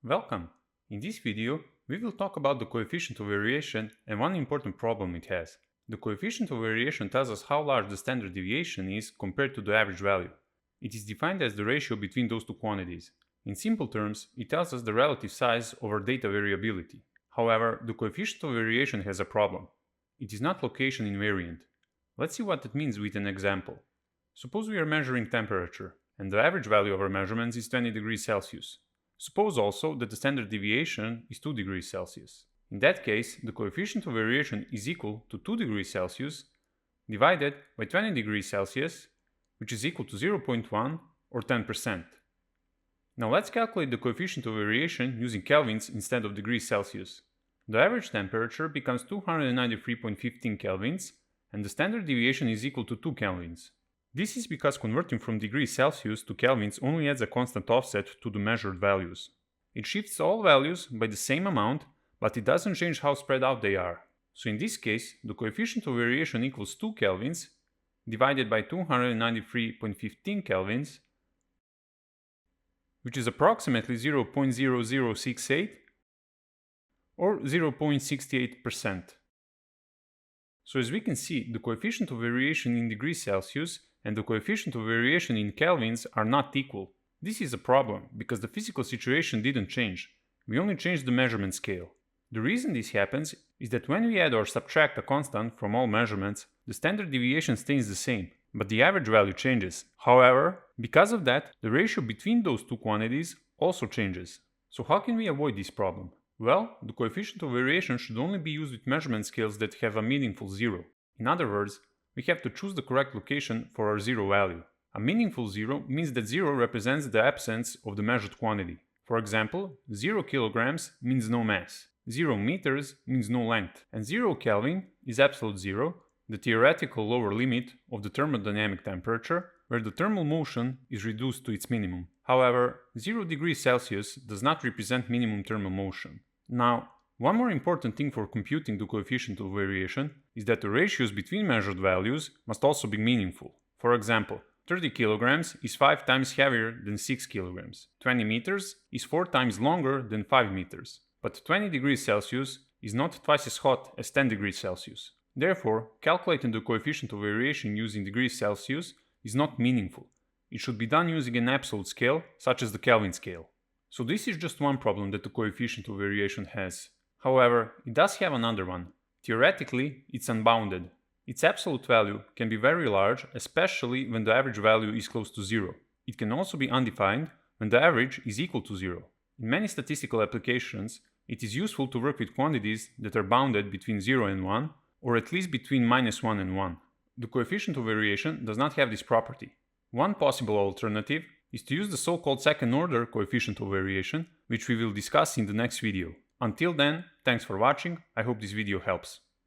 Welcome! In this video, we will talk about the coefficient of variation and one important problem it has. The coefficient of variation tells us how large the standard deviation is compared to the average value. It is defined as the ratio between those two quantities. In simple terms, it tells us the relative size over data variability. However, the coefficient of variation has a problem. It is not location invariant. Let's see what that means with an example. Suppose we are measuring temperature, and the average value of our measurements is 20 degrees Celsius. Suppose also that the standard deviation is 2 degrees Celsius. In that case, the coefficient of variation is equal to 2 degrees Celsius divided by 20 degrees Celsius, which is equal to 0.1 or 10%. Now let's calculate the coefficient of variation using kelvins instead of degrees Celsius. The average temperature becomes 293.15 kelvins and the standard deviation is equal to 2 kelvins. This is because converting from degrees Celsius to kelvins only adds a constant offset to the measured values. It shifts all values by the same amount, but it doesn't change how spread out they are. So in this case, the coefficient of variation equals 2 kelvins divided by 293.15 kelvins, which is approximately 0.0068 or 0.68%. So as we can see, the coefficient of variation in degrees Celsius and the coefficient of variation in kelvins are not equal. This is a problem because the physical situation didn't change. We only changed the measurement scale. The reason this happens is that when we add or subtract a constant from all measurements, the standard deviation stays the same, but the average value changes. However, because of that, the ratio between those two quantities also changes. So how can we avoid this problem? Well, the coefficient of variation should only be used with measurement scales that have a meaningful zero. In other words, we have to choose the correct location for our zero value. A meaningful zero means that zero represents the absence of the measured quantity. For example, 0 kilograms means no mass, 0 meters means no length, and 0 Kelvin is absolute zero, the theoretical lower limit of the thermodynamic temperature, where the thermal motion is reduced to its minimum. However, 0 degrees Celsius does not represent minimum thermal motion. Now, one more important thing for computing the coefficient of variation is that the ratios between measured values must also be meaningful. For example, 30 kilograms is 5 times heavier than 6 kilograms, 20 meters is 4 times longer than 5 meters, but 20 degrees Celsius is not twice as hot as 10 degrees Celsius. Therefore, calculating the coefficient of variation using degrees Celsius is not meaningful. It should be done using an absolute scale, such as the Kelvin scale. So this is just one problem that the coefficient of variation has. However, it does have another one. Theoretically, it's unbounded. Its absolute value can be very large, especially when the average value is close to zero. It can also be undefined when the average is equal to zero. In many statistical applications, it is useful to work with quantities that are bounded between 0 and 1, or at least between -1 and 1. The coefficient of variation does not have this property. One possible alternative is to use the so-called second-order coefficient of variation, which we will discuss in the next video. Until then, thanks for watching, I hope this video helps.